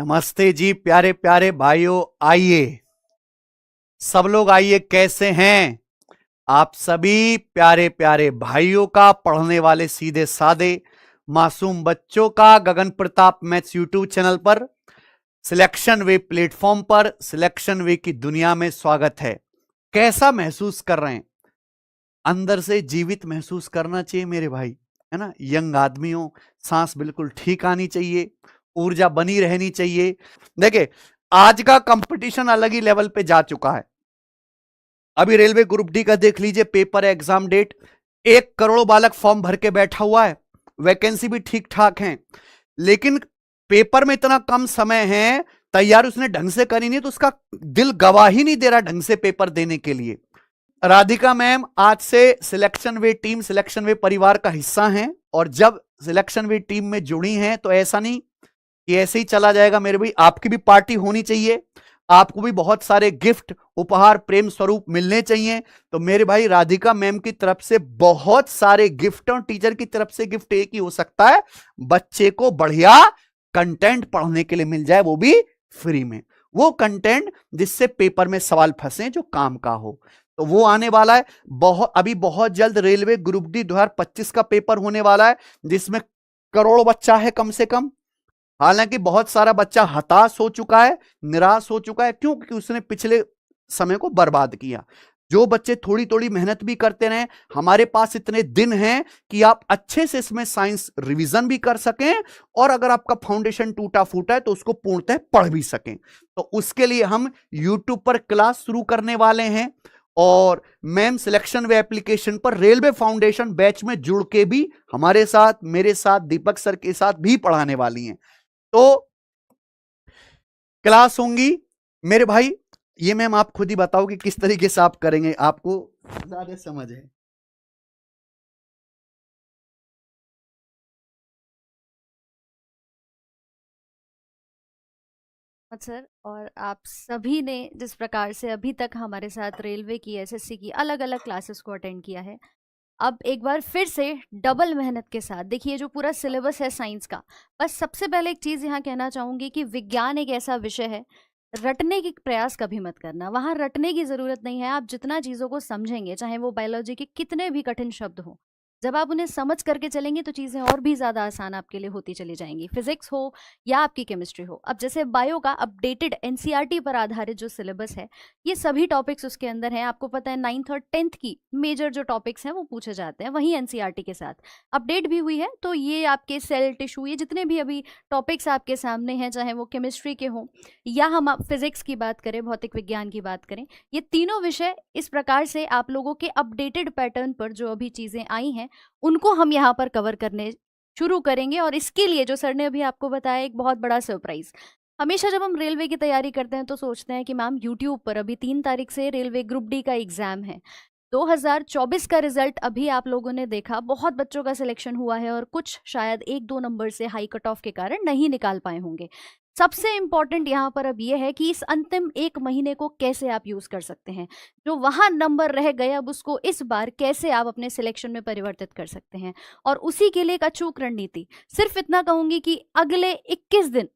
नमस्ते जी प्यारे प्यारे भाइयों, आइए सब लोग आइए। कैसे हैं आप सभी प्यारे प्यारे भाइयों का, पढ़ने वाले सीधे साधे मासूम बच्चों का गगन प्रताप मैथ्स यूट्यूब चैनल पर, सिलेक्शन वे प्लेटफॉर्म पर, सिलेक्शन वे की दुनिया में स्वागत है। कैसा महसूस कर रहे हैं? अंदर से जीवित महसूस करना चाहिए मेरे भाई, है ना। यंग आदमी हो, सांस बिल्कुल ठीक आनी चाहिए, ऊर्जा बनी रहनी चाहिए। देखिए, आज का कंपटीशन अलग ही लेवल पे जा चुका है। अभी रेलवे ग्रुप डी का देख लीजिए, पेपर एग्जाम डेट 1 करोड़ बालक फॉर्म भर के बैठा हुआ है। वैकेंसी भी ठीक ठाक है, लेकिन पेपर में इतना कम समय है, तैयारी उसने ढंग से करी नहीं, तो उसका दिल गवाही नहीं दे रहा ढंग से पेपर देने के लिए। राधिका मैम आज से सिलेक्शन वे टीम, सिलेक्शन वे परिवार का हिस्सा हैं, और जब सिलेक्शन वे टीम में जुड़ी हैं तो ऐसा नहीं कि ऐसे ही चला जाएगा मेरे भाई, आपकी भी पार्टी होनी चाहिए, आपको भी बहुत सारे गिफ्ट, उपहार, प्रेम स्वरूप मिलने चाहिए। तो मेरे भाई, राधिका मैम की तरफ से बहुत सारे गिफ्ट और टीचर की तरफ से गिफ्ट एक ही हो सकता है, बच्चे को बढ़िया कंटेंट पढ़ने के लिए मिल जाए, वो भी फ्री में। वो कंटेंट जिससे पेपर में सवाल फंसे जो काम का हो, तो वो आने वाला है। अभी बहुत जल्द रेलवे ग्रुप डी 2025 का पेपर होने वाला है, जिसमें करोड़ बच्चा है कम से कम। हालांकि बहुत सारा बच्चा हताश हो चुका है, निराश हो चुका है, क्यों? क्योंकि उसने पिछले समय को बर्बाद किया। जो बच्चे थोड़ी थोड़ी मेहनत भी करते रहे, हमारे पास इतने दिन हैं कि आप अच्छे से इसमें साइंस रिवीजन भी कर सकें, और अगर आपका फाउंडेशन टूटा फूटा है तो उसको पूर्णतः पढ़ भी सकें। तो उसके लिए हम यूट्यूब पर क्लास शुरू करने वाले हैं, और मैम सिलेक्शन वे एप्लीकेशन पर रेलवे फाउंडेशन बैच में जुड़ के भी हमारे साथ, मेरे साथ, दीपक सर के साथ भी पढ़ाने वाली हैं। तो क्लास होंगी मेरे भाई। ये मैम आप खुद ही बताओ कि किस तरीके से आप करेंगे, आपको ज्यादा समझ है। सर, और आप सभी ने जिस प्रकार से अभी तक हमारे साथ रेलवे की, एसएससी की अलग अलग क्लासेस को अटेंड किया है, अब एक बार फिर से डबल मेहनत के साथ देखिए जो पूरा सिलेबस है साइंस का। बस सबसे पहले एक चीज़ यहाँ कहना चाहूँगी कि विज्ञान एक ऐसा विषय है, रटने की प्रयास कभी मत करना। वहाँ रटने की ज़रूरत नहीं है। आप जितना चीज़ों को समझेंगे, चाहे वो बायोलॉजी के कितने भी कठिन शब्द हों, जब आप उन्हें समझ करके चलेंगे तो चीज़ें और भी ज़्यादा आसान आपके लिए होती चली जाएंगी, फिजिक्स हो या आपकी केमिस्ट्री हो। अब जैसे बायो का अपडेटेड एनसीईआरटी पर आधारित जो सिलेबस है, ये सभी टॉपिक्स उसके अंदर हैं। आपको पता है 9th और 10th की मेजर जो टॉपिक्स हैं वो पूछे जाते हैं, वहीं एनसीईआरटी के साथ अपडेट भी हुई है। तो ये आपके सेल टिश्यू, ये जितने भी अभी टॉपिक्स आपके सामने हैं, चाहे वो केमिस्ट्री के हों या हम फिजिक्स की बात करें, भौतिक विज्ञान की बात करें, ये तीनों विषय इस प्रकार से आप लोगों के अपडेटेड पैटर्न पर जो अभी चीज़ें आई हैं उनको हम यहाँ पर कवर करने शुरू करेंगे। और इसके लिए जो सर ने अभी आपको बताया, एक बहुत बड़ा सरप्राइज। हमेशा जब हम रेलवे की तैयारी करते हैं तो सोचते हैं कि मैम यूट्यूब पर अभी 3 तारीख से रेलवे ग्रुप डी का एग्जाम है, 2024 का रिजल्ट अभी आप लोगों ने देखा, बहुत बच्चों का सिलेक्शन हुआ है और कुछ शायद 1-2 नंबर से हाई कट ऑफ के कारण नहीं निकाल पाए होंगे। सबसे इम्पॉर्टेंट यहाँ पर अब ये है कि इस अंतिम 1 महीने को कैसे आप यूज कर सकते हैं। जो वहां नंबर रह गए, अब उसको इस बार कैसे आप अपने सिलेक्शन में परिवर्तित कर सकते हैं, और उसी के लिए एक अचूक रणनीति। सिर्फ इतना कहूंगी कि अगले 21 दिन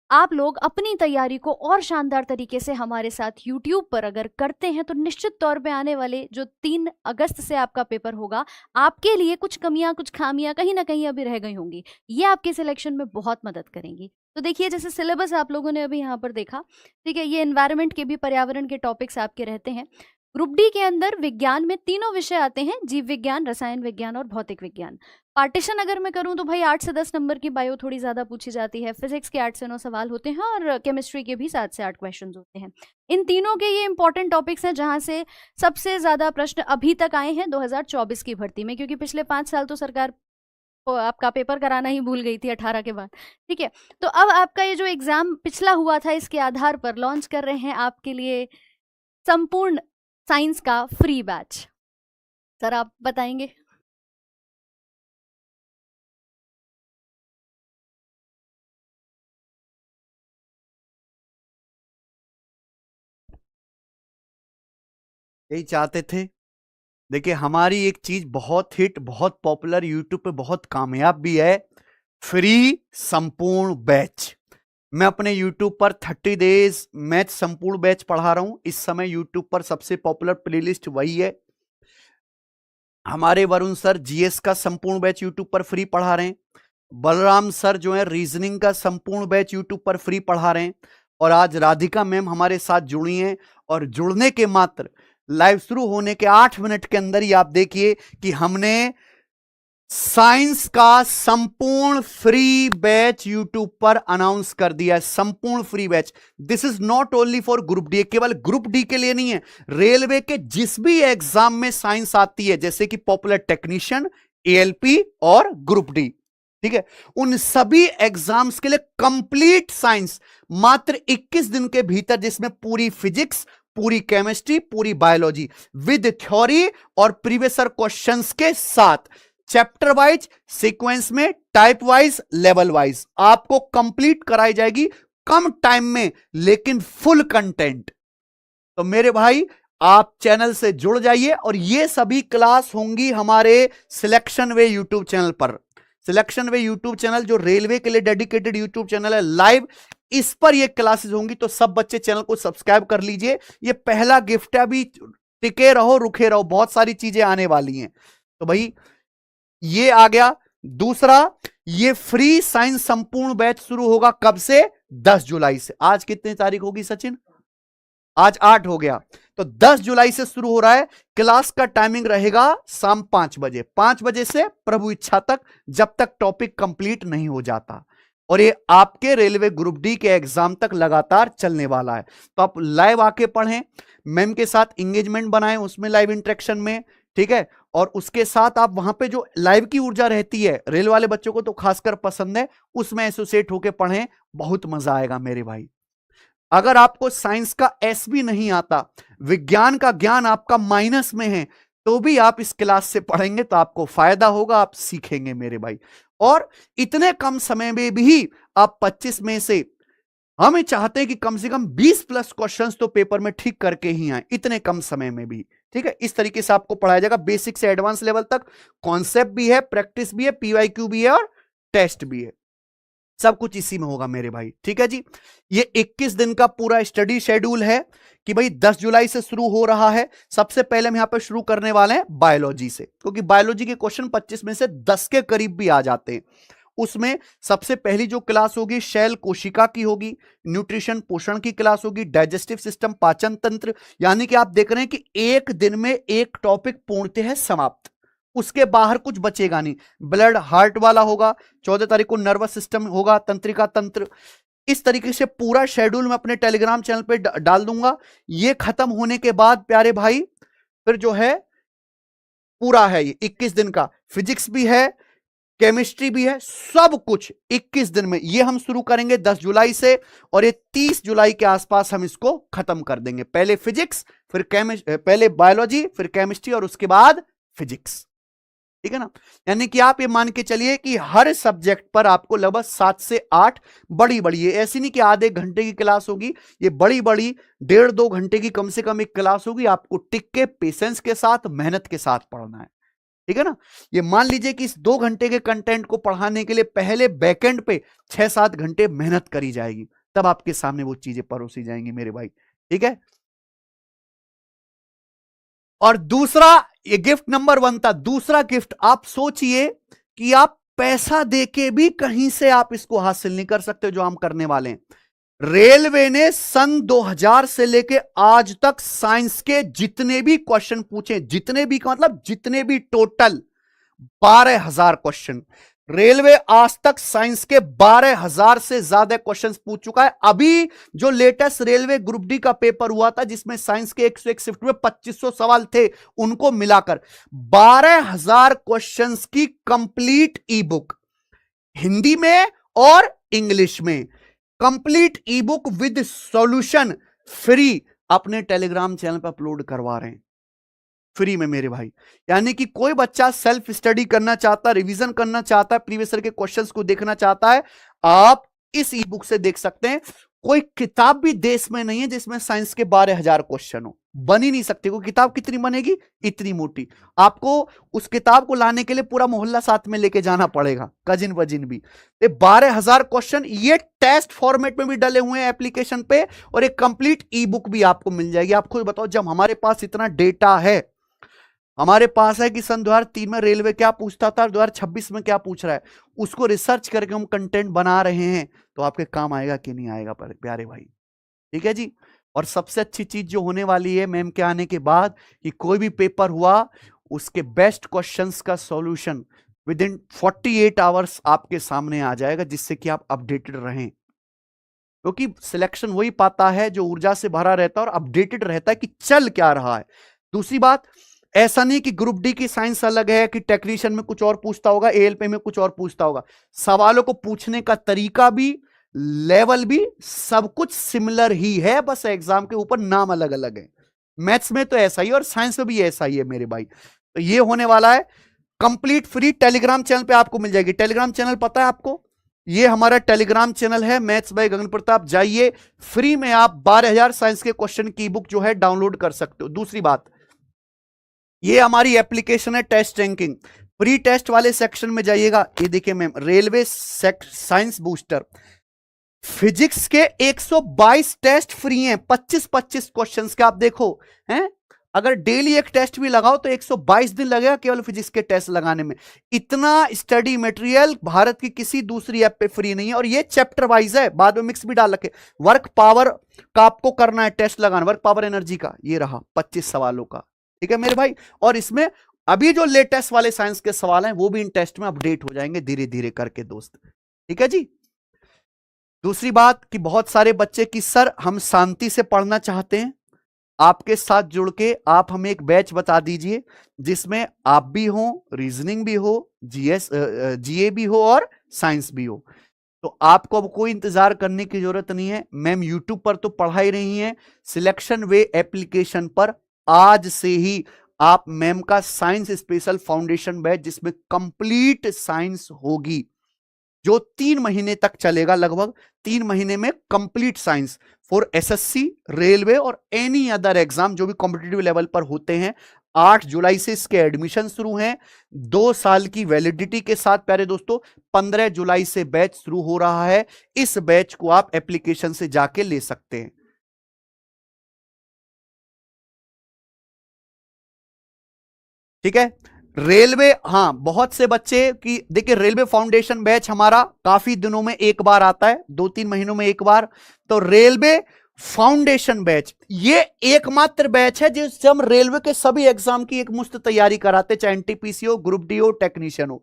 आप लोग अपनी तैयारी को और शानदार तरीके से हमारे साथ YouTube पर अगर करते हैं तो निश्चित तौर पे आने वाले जो 3 अगस्त से आपका पेपर होगा, आपके लिए कुछ कमियां, कुछ खामियां कहीं ना कहीं अभी रह गई होंगी, ये आपके सिलेक्शन में बहुत मदद करेंगी। तो देखिए, जैसे सिलेबस आप लोगों ने अभी यहाँ पर देखा, ठीक है, ये एनवायरनमेंट के भी, पर्यावरण के टॉपिक्स आपके रहते हैं। ग्रुप डी के अंदर विज्ञान में तीनों विषय आते हैं, जीव विज्ञान, रसायन विज्ञान और भौतिक विज्ञान। पार्टीशन अगर मैं करूं तो भाई 8 से 10 नंबर की बायो थोड़ी ज्यादा पूछी जाती है, फिजिक्स के 8 से 9 सवाल होते हैं, और केमिस्ट्री के भी 7 से 8 क्वेश्चंस होते हैं। इन तीनों के ये इंपॉर्टेंट टॉपिक्स हैं जहां से सबसे ज्यादा प्रश्न अभी तक आए हैं 2024 की भर्ती में, क्योंकि पिछले 5 साल तो सरकार को आपका पेपर कराना ही भूल गई थी 18 के बाद। ठीक है, तो अब आपका ये जो एग्जाम पिछला हुआ था, इसके आधार पर लॉन्च कर रहे हैं आपके लिए संपूर्ण साइंस का फ्री बैच। सर आप बताएंगे। यही चाहते थे। देखिए, हमारी एक चीज बहुत हिट, बहुत पॉपुलर, यूट्यूब पे बहुत कामयाब भी है, फ्री संपूर्ण बैच। मैं अपने YouTube पर 30 डेज मैथ संपूर्ण बैच पढ़ा रहा हूं। इस समय YouTube पर सबसे पॉपुलर प्लेलिस्ट वही है। हमारे वरुण सर जीएस का संपूर्ण बैच YouTube पर फ्री पढ़ा रहे हैं। बलराम सर जो है रीजनिंग का संपूर्ण बैच YouTube पर फ्री पढ़ा रहे हैं। और आज राधिका मैम हमारे साथ जुड़ी हैं, और जुड़ने के मात्र लाइव शुरू होने के 8 मिनट के अंदर ही आप देखिए कि हमने साइंस का संपूर्ण फ्री बैच YouTube पर अनाउंस कर दिया है। संपूर्ण free batch. This is not only for group D, केवल ग्रुप डी के लिए नहीं है, रेलवे के जिस भी एग्जाम में साइंस आती है, जैसे कि पॉपुलर टेक्नीशियन, एएलपी और ग्रुप डी, ठीक है, उन सभी एग्जाम्स के लिए कंप्लीट साइंस मात्र 21 दिन के भीतर, जिसमें पूरी फिजिक्स, पूरी केमिस्ट्री, पूरी बायोलॉजी विद थ्योरी और प्रीवियस क्वेश्चंस के साथ, चैप्टर वाइज, सीक्वेंस में, टाइप वाइज, लेवल वाइज आपको कंप्लीट कराई जाएगी कम टाइम में, लेकिन फुल कंटेंट। तो मेरे भाई आप चैनल से जुड़ जाइए, और ये सभी क्लास होंगी हमारे सिलेक्शन वे यूट्यूब चैनल पर। सिलेक्शन वे यूट्यूब चैनल जो रेलवे के लिए डेडिकेटेड यूट्यूब चैनल है, लाइव इस पर ये क्लासेस होंगी। तो सब बच्चे चैनल को सब्सक्राइब कर लीजिए। ये पहला गिफ्ट है, अभी टिके रहो, रुके रहो, बहुत सारी चीजें आने वाली हैं। तो भाई ये आ गया। दूसरा, ये फ्री साइंस संपूर्ण बैच शुरू होगा कब से? 10 जुलाई से। आज कितनी तारीख होगी सचिन? आज 8 हो गया। तो 10 जुलाई से शुरू हो रहा है। क्लास का टाइमिंग रहेगा शाम 5 बजे, 5 बजे से प्रभु इच्छा तक, जब तक टॉपिक कंप्लीट नहीं हो जाता। और ये आपके रेलवे ग्रुप डी के एग्जाम तक लगातार चलने वाला है। तो आप लाइव आके पढ़ें, मैम के साथ इंगेजमेंट बनाएं, उसमें लाइव इंटरेक्शन में, ठीक है। और उसके साथ आप वहां पे जो लाइव की ऊर्जा रहती है, रेल वाले बच्चों को तो खासकर पसंद है, उसमें एसोसिएट होके पढ़ें, बहुत मजा आएगा मेरे भाई। अगर आपको साइंस का एस भी नहीं आता, विज्ञान का ज्ञान आपका माइनस में है, तो भी आप इस क्लास से पढ़ेंगे तो आपको फायदा होगा, आप सीखेंगे मेरे भाई। और इतने कम समय में भी आप 25 में से, हम चाहते हैं कि कम से कम 20 प्लस क्वेश्चंस तो पेपर में ठीक करके ही आए, इतने कम समय में भी, ठीक है। इस तरीके से आपको पढ़ाया जाएगा बेसिक से एडवांस लेवल तक। कॉन्सेप्ट भी है, प्रैक्टिस भी है, पीवाईक्यू भी है और टेस्ट भी है, सब कुछ इसी में होगा मेरे भाई, ठीक है जी। ये 21 दिन का पूरा स्टडी शेड्यूल है कि भाई 10 जुलाई से शुरू हो रहा है। सबसे पहले हम यहां पर शुरू करने वाले हैं बायोलॉजी से, क्योंकि बायोलॉजी के क्वेश्चन 25 में से 10 के करीब भी आ जाते हैं। उसमें सबसे पहली जो क्लास होगी शैल कोशिका की होगी, न्यूट्रिशन पोषण की क्लास होगी, डाइजेस्टिव सिस्टम पाचन तंत्र, यानी कि आप देख रहे हैं कि एक दिन में एक टॉपिक पूर्णतः समाप्त, उसके बाहर कुछ बचेगा नहीं। ब्लड हार्ट वाला होगा, 14 तारीख को नर्वस सिस्टम होगा, तंत्रिका तंत्र। इस तरीके से पूरा शेड्यूल मैं अपने टेलीग्राम चैनल पे डाल दूंगा। ये खत्म होने के बाद प्यारे भाई फिर जो है पूरा है ये 21 दिन का, फिजिक्स भी है, केमिस्ट्री भी है, सब कुछ 21 दिन में। ये हम शुरू करेंगे 10 जुलाई से, और ये 30 जुलाई के आसपास हम इसको खत्म कर देंगे। पहले फिजिक्स, फिर पहले बायोलॉजी, फिर केमिस्ट्री और उसके बाद फिजिक्स, ठीक है ना। यानी कि आप ये मान के चलिए कि हर सब्जेक्ट पर आपको लगभग 7 से 8 बड़ी बड़ी, ऐसी नहीं कि आधे घंटे की क्लास होगी, ये बड़ी बड़ी 1.5-2 घंटे की कम से कम एक क्लास होगी। आपको टिक के पेशेंस के साथ, मेहनत के साथ पढ़ना है, ठीक है ना। ये मान लीजिए कि इस 2 घंटे के कंटेंट को पढ़ाने के लिए पहले बैकएंड पे 6-7 घंटे मेहनत करी जाएगी, तब आपके सामने वो चीजें परोसी जाएंगी मेरे भाई, ठीक है। और दूसरा, ये गिफ्ट नंबर 1 था। दूसरा गिफ्ट, आप सोचिए कि आप पैसा देके भी कहीं से आप इसको हासिल नहीं कर सकते, जो हम करने वाले हैं। रेलवे ने सन 2000 से लेके आज तक साइंस के जितने भी क्वेश्चन पूछे, जितने भी का मतलब जितने भी, टोटल 12,000 क्वेश्चन, रेलवे आज तक साइंस के 12,000 से ज्यादा क्वेश्चंस पूछ चुका है। अभी जो लेटेस्ट रेलवे ग्रुप डी का पेपर हुआ था, जिसमें साइंस के 101 शिफ्ट में 2500 सवाल थे, उनको मिलाकर 12,000 क्वेश्चंस की कंप्लीट ई बुक, हिंदी में और इंग्लिश में, complete E book with solution free अपने टेलीग्राम चैनल पर अपलोड करवा रहे हैं, फ्री में मेरे भाई। यानी कि कोई बच्चा सेल्फ स्टडी करना चाहता है, रिवीजन करना चाहता है, प्रीवियस ईयर के क्वेश्चंस को देखना चाहता है, आप इस ई बुक से देख सकते हैं। कोई किताब भी देश में नहीं है जिसमें साइंस के 12,000 क्वेश्चन हो, बन ही नहीं सकते। कोई किताब कितनी बनेगी, इतनी मोटी। आपको उस किताब को लाने के लिए पूरा मोहल्ला साथ में लेके जाना पड़ेगा, कजिन वजिन भी। 12,000 क्वेश्चन ये टेस्ट फॉर्मेट में भी डले हुए हैं एप्लीकेशन पे, और एक कंप्लीट ई बुक भी आपको मिल जाएगी। आप खुद बताओ, जब हमारे पास इतना डेटा है, हमारे पास है कि सन 2003 में रेलवे क्या पूछता था और 2026 में क्या पूछ रहा है, उसको रिसर्च करके हम कंटेंट बना रहे हैं, तो आपके काम आएगा कि नहीं आएगा प्यारे भाई। ठीक है जी। और सबसे अच्छी चीज जो होने वाली है मैम के आने के बाद, कि कोई भी पेपर हुआ उसके बेस्ट क्वेश्चंस का सॉल्यूशन विद इन 48 आवर्स आपके सामने आ जाएगा, जिससे कि आप अपडेटेड रहें। क्योंकि सिलेक्शन वही पाता है जो ऊर्जा से भरा रहता है और अपडेटेड रहता है कि चल क्या रहा है। दूसरी बात, ऐसा नहीं कि ग्रुप डी की साइंस अलग है, कि टेक्नीशियन में कुछ और पूछता होगा, एएलपी में कुछ और पूछता होगा। सवालों को पूछने का तरीका भी, लेवल भी, सब कुछ सिमिलर ही है, बस एग्जाम के ऊपर नाम अलग अलग है। मैथ्स में तो ऐसा ही और साइंस में भी ऐसा ही है मेरे भाई। तो ये होने वाला है कंप्लीट फ्री, टेलीग्राम चैनल पे आपको मिल जाएगी। टेलीग्राम चैनल पता है आपको, ये हमारा टेलीग्राम चैनल है मैथ्स बाय गगन प्रताप। जाइए, फ्री में आप 12,000 साइंस के क्वेश्चन की बुक जो है डाउनलोड कर सकते हो। दूसरी बात, ये हमारी एप्लीकेशन है टेस्ट रैंकिंग। प्री टेस्ट वाले सेक्शन में जाइएगा, ये देखिए ma'am, railway science booster, physics के 122 टेस्ट फ्री हैं, 25-25 क्वेश्चंस के। आप देखो हैं, अगर डेली एक टेस्ट भी लगाओ तो 122 दिन लगेगा केवल फिजिक्स के टेस्ट लगाने में। इतना स्टडी मटेरियल भारत की किसी दूसरी ऐप पे फ्री नहीं है, और ये चैप्टर वाइज है, बाद में मिक्स भी डाल रखे। वर्क पावर का आपको करना है टेस्ट लगाना, वर्क पावर एनर्जी का, ये रहा 25 सवालों का। ठीक है मेरे भाई। और इसमें अभी जो लेटेस्ट वाले साइंस के सवाल हैं वो भी इन टेस्ट में अपडेट हो जाएंगे धीरे धीरे करके दोस्त। ठीक है जी। दूसरी बात कि बहुत सारे बच्चे की सर हम शांति से पढ़ना चाहते हैं, आपके साथ जुड़ के आप हमें एक बैच बता दीजिए जिसमें आप भी हो, रीजनिंग भी हो, जीए भी हो और साइंस भी हो। तो आपको अब कोई इंतजार करने की जरूरत नहीं है। मैम यूट्यूब पर तो पढ़ा ही रही है, सिलेक्शन वे एप्लीकेशन पर आज से ही आप मैम का साइंस स्पेशल फाउंडेशन बैच, जिसमें कंप्लीट साइंस होगी, जो 3 महीने तक चलेगा, लगभग 3 महीने में complete science for SSC, railway और एनी अदर एग्जाम जो भी कॉम्पिटिटिव लेवल पर होते हैं। 8 जुलाई से इसके एडमिशन शुरू हैं, 2 साल की वैलिडिटी के साथ प्यारे दोस्तों। 15 जुलाई से बैच शुरू हो रहा है। इस बैच को आप एप्लीकेशन से जाके ले सकते हैं। ठीक है। रेलवे, हाँ, बहुत से बच्चे की देखिए, रेलवे फाउंडेशन बैच हमारा काफी दिनों में एक बार आता है, 2-3 महीनों में एक बार। तो रेलवे फाउंडेशन बैच ये एकमात्र बैच है जिससे हम रेलवे के सभी एग्जाम की एक मुफ्त तैयारी कराते, चाहे एनटीपीसी हो, ग्रुप डी हो, टेक्नीशियन हो।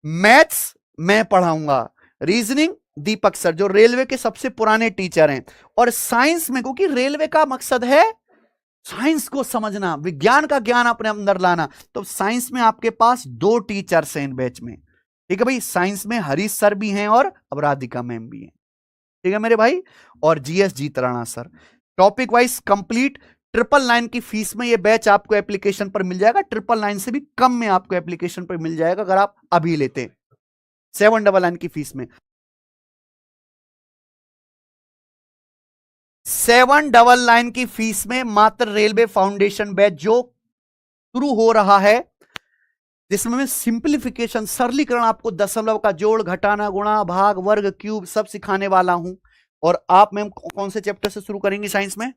मैथ्स मैं पढ़ाऊंगा, रीजनिंग दीपक सर जो रेलवे के सबसे पुराने टीचर हैं, और साइंस में, क्योंकि रेलवे का मकसद है साइंस को समझना, विज्ञान का ज्ञान अपने अंदर लाना, तो साइंस में आपके पास 2 टीचर्स हैं इन बैच में। ठीक है भाई, साइंस में हरीश सर भी हैं और अब राधिका मैम भी हैं। ठीक है मेरे भाई। और GS Jeet Rana sir, topic wise complete. 999 की फीस में ये बैच आपको एप्लीकेशन पर मिल जाएगा, 999 से भी कम में आपको एप्लीकेशन पर मिल जाएगा अगर आप अभी लेते हैं, 799 की फीस में। 799 की फीस में मात्र रेलवे फाउंडेशन बैच जो शुरू हो रहा है, जिसमें मैं सिंप्लीफिकेशन, सरलीकरण, आपको दशमलव का जोड़, घटाना, गुणा, भाग, वर्ग, क्यूब सब सिखाने वाला हूं। और आप मैम कौन से चैप्टर से शुरू करेंगे साइंस में?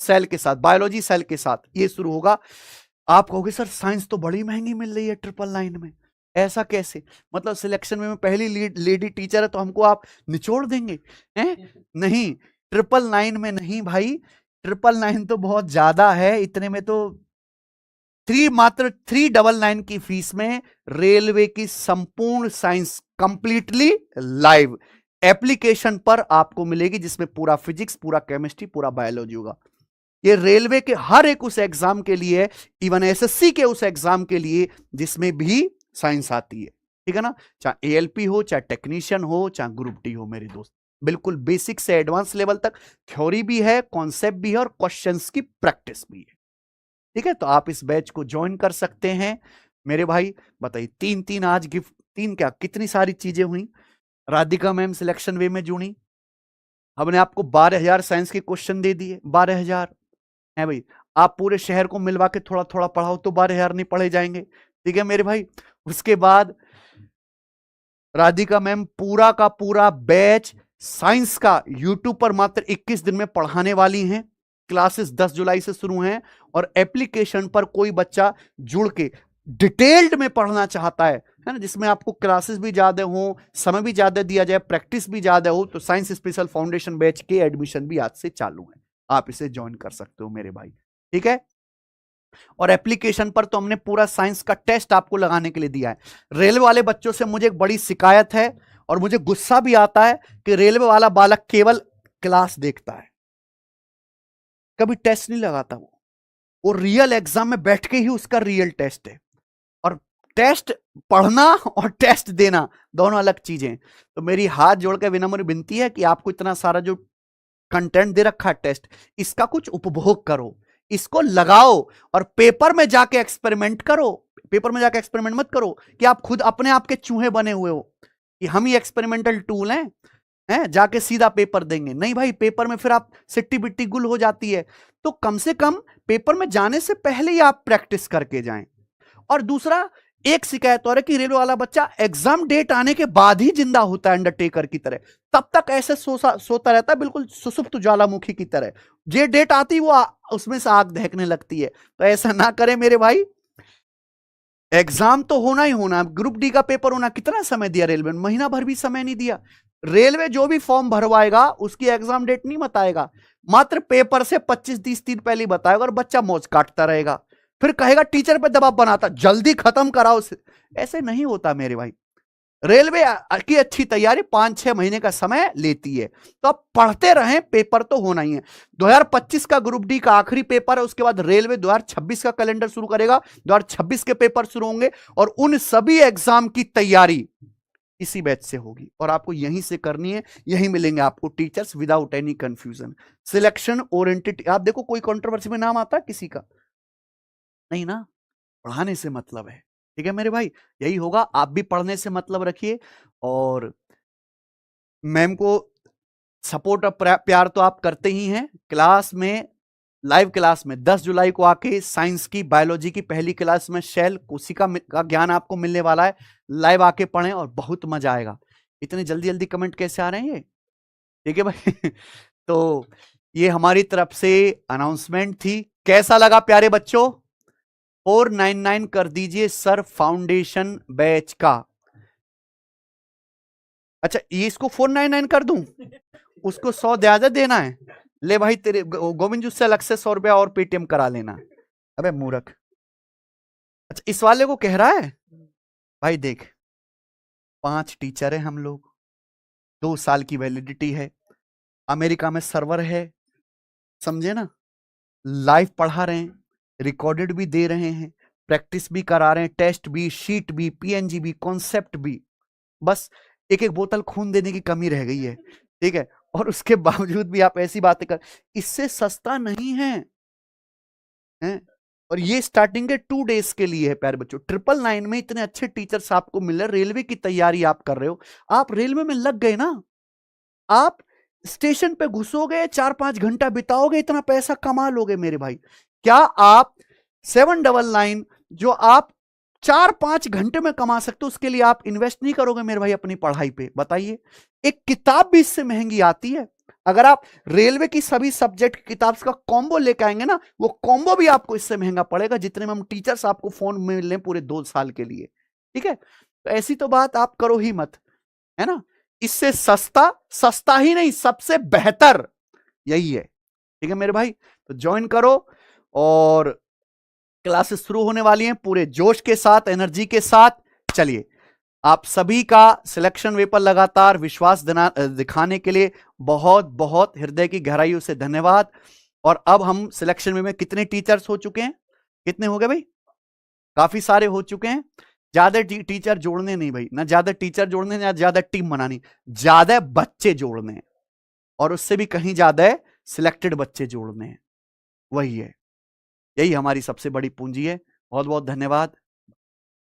सेल के साथ, बायोलॉजी सेल के साथ ये शुरू होगा। आप कहोगे सर साइंस तो बड़ी महंगी मिल रही है 999 में, ऐसा कैसे? मतलब सिलेक्शन में पहली लेडी टीचर है तो हमको आप निचोड़ देंगे हैं? नहीं, 999 में नहीं भाई, 999 तो बहुत ज्यादा है, इतने में तो मात्र 399 की फीस में रेलवे की संपूर्ण साइंस कंप्लीटली लाइव एप्लीकेशन पर आपको मिलेगी, जिसमें पूरा फिजिक्स, पूरा केमिस्ट्री, पूरा बायोलॉजी होगा। ये रेलवे के हर एक उस एग्जाम के लिए, इवन एसएससी के उस एग्जाम के लिए जिसमें भी साइंस आती है। ठीक है ना, चाहे एएलपी हो, चाहे टेक्नीशियन हो, चाहे ग्रुप डी हो मेरे दोस्त, बिल्कुल बेसिक से एडवांस लेवल तक थ्योरी भी है, कॉन्सेप्ट भी है और क्वेश्चंस की प्रैक्टिस भी है। ठीक है, तो आप इस बैच को ज्वाइन कर सकते हैं मेरे भाई। बताइए, 3 आज गिफ्ट, 3 क्या, कितनी सारी चीजें हुई। राधिका मैम सिलेक्शन वे में जुड़ी, हमने आपको 12,000 साइंस के क्वेश्चन दे दिए, 12,000 है भाई। आप पूरे शहर को मिलवा के थोड़ा थोड़ा पढ़ाओ तो 12,000 नहीं पढ़े जाएंगे, ठीक है मेरे भाई। उसके बाद राधिका मैम पूरा का पूरा बैच साइंस का यूट्यूब पर मात्र 21 दिन में पढ़ाने वाली हैं। क्लासेस 10 जुलाई से शुरू हैं और एप्लीकेशन पर कोई बच्चा जुड़ के डिटेल्ड में पढ़ना चाहता है ना, जिसमें आपको क्लासेस भी ज्यादा हो, समय भी ज्यादा दिया जाए, प्रैक्टिस भी ज्यादा हो, तो साइंस स्पेशल फाउंडेशन बैच के एडमिशन भी आज से चालू है, आप इसे ज्वाइन कर सकते हो मेरे भाई, ठीक है। और एप्लीकेशन पर तो हमने पूरा साइंस का टेस्ट आपको लगाने के लिए दिया है। रेलवे वाले बच्चों से मुझे एक बड़ी शिकायत है और मुझे गुस्सा भी आता है कि रेलवे वाला बालक केवल क्लास देखता है, कभी टेस्ट नहीं लगाता। वो रियल एग्जाम में बैठ के ही उसका रियल टेस्ट है, और टेस्ट पढ़ना और टेस्ट देना दोनों अलग चीजें। तो मेरी हाथ जोड़ के विनम्र विनती है कि आपको इतना सारा जो कंटेंट दे रखा है टेस्ट, इसका कुछ उपभोग करो, इसको लगाओ और पेपर में जाके एक्सपेरिमेंट करो। पेपर में जाके एक्सपेरिमेंट मत करो कि आप खुद अपने आप के चूहे बने हुए हो कि हम ही एक्सपेरिमेंटल टूल हैं, जाके सीधा पेपर देंगे। नहीं भाई, पेपर में फिर आप सिट्टी बिट्टी गुल हो जाती है। तो कम से कम पेपर में जाने से पहले ही आप प्रैक्टिस करके जाएं। और दूसरा, एक शिकायत और है कि रेलवे वाला बच्चा एग्जाम डेट आने के बाद ही जिंदा होता है अंडरटेकर की तरह, तब तक ऐसे सोता रहता है बिल्कुल सुसुप्त ज्वालामुखी की तरह। जे डेट आती वो उसमें से आग दहकने लगती है। तो ऐसा ना करें मेरे भाई, एग्जाम तो होना ही होना। ग्रुप डी का पेपर होना, कितना समय दिया रेलवे ने? महीना भर भी समय नहीं दिया। रेलवे जो भी फॉर्म भरवाएगा उसकी एग्जाम डेट नहीं बताएगा, मात्र पेपर से 25-30 दिन पहले बताएगा और बच्चा मौज काटता रहेगा, फिर कहेगा टीचर पे दबाव बनाता जल्दी खत्म कराओ। ऐसे नहीं होता मेरे भाई। रेलवे की अच्छी तैयारी 5-6 महीने का समय लेती है, तो आप पढ़ते रहें, पेपर तो होना ही है। 2025 का ग्रुप डी का आखिरी पेपर है, उसके बाद रेलवे 2026 का कैलेंडर शुरू करेगा, 2026 के पेपर शुरू होंगे और उन सभी एग्जाम की तैयारी इसी बैच से होगी और आपको यहीं से करनी है। यहीं मिलेंगे आपको teachers without any confusion. Selection oriented, आप देखो कोई कंट्रोवर्सी में नाम आता है किसी का? नहीं ना, पढ़ाने से मतलब है, ठीक है मेरे भाई। यही होगा, आप भी पढ़ने से मतलब रखिए और मैम को सपोर्ट और प्यार तो आप करते ही हैं। क्लास में, लाइव क्लास में 10 जुलाई को आके साइंस की, बायोलॉजी की पहली क्लास में शैल कोशिका का ज्ञान आपको मिलने वाला है। लाइव आके पढ़ें और बहुत मजा आएगा। इतनी जल्दी जल्दी कमेंट कैसे आ रहे हैं ये, ठीक है भाई। तो ये हमारी तरफ से अनाउंसमेंट थी। कैसा लगा प्यारे बच्चों? 499 कर दीजिए सर फाउंडेशन बैच का। अच्छा, ये इसको 499 कर दूं, उसको 100 ज्यादा देना है? ले भाई, तेरे गोविंद से अलग से 100 रुपया और पेटीएम करा लेना। अबे मूर्ख। अच्छा, इस वाले को कह रहा है भाई, देख 5 टीचर है हम लोग, 2 साल की वैलिडिटी है, अमेरिका में सर्वर है, समझे ना, लाइव पढ़ा रहे हैं, रिकॉर्डेड भी दे रहे हैं, प्रैक्टिस भी करा रहे हैं, टेस्ट भी, शीट भी, पीएनजी भी, कॉन्सेप्ट भी। बस एक एक बोतल खून देने की कमी रह गई है, ठीक है। और उसके बावजूद भी आप ऐसी बातें कर, इससे सस्ता नहीं है, हैं? और ये स्टार्टिंग के 2 डेज के लिए है प्यारे बच्चों। 999 में इतने अच्छे टीचर्स आपको मिल रहे, रेलवे की तैयारी आप कर रहे हो, आप रेलवे में लग गए ना, आप स्टेशन पे घुसोगे, 4-5 घंटा बिताओगे, इतना पैसा कमा लोगे मेरे भाई। क्या आप 799 जो आप 4-5 घंटे में कमा सकते हो, उसके लिए आप इन्वेस्ट नहीं करोगे मेरे भाई अपनी पढ़ाई पे? बताइए। एक किताब भी इससे महंगी आती है। अगर आप रेलवे की सभी सब्जेक्ट की किताब का कॉम्बो लेकर आएंगे ना, वो कॉम्बो भी आपको इससे महंगा पड़ेगा जितने में हम टीचर्स आपको फोन में मिल रहे पूरे 2 साल के लिए, ठीक है। तो ऐसी तो बात आप करो ही मत, है ना। इससे सस्ता, सस्ता ही नहीं सबसे बेहतर यही है, ठीक है मेरे भाई। तो ज्वाइन करो और क्लासेस शुरू होने वाली हैं पूरे जोश के साथ, एनर्जी के साथ। चलिए, आप सभी का सिलेक्शन वे पर लगातार विश्वास दिखाने के लिए बहुत बहुत हृदय की गहराइयों से धन्यवाद। और अब हम सिलेक्शन वे में कितने टीचर्स हो चुके हैं? कितने हो गए भाई? काफी सारे हो चुके हैं। ज्यादा टीचर जोड़ने नहीं भाई, ना ज्यादा टीचर जोड़ने, ना ज्यादा टीम बनानी, ज्यादा बच्चे जोड़ने हैं, और उससे भी कहीं ज्यादा है सिलेक्टेड बच्चे जोड़ने हैं। वही है, यही हमारी सबसे बड़ी पूंजी है। बहुत बहुत धन्यवाद।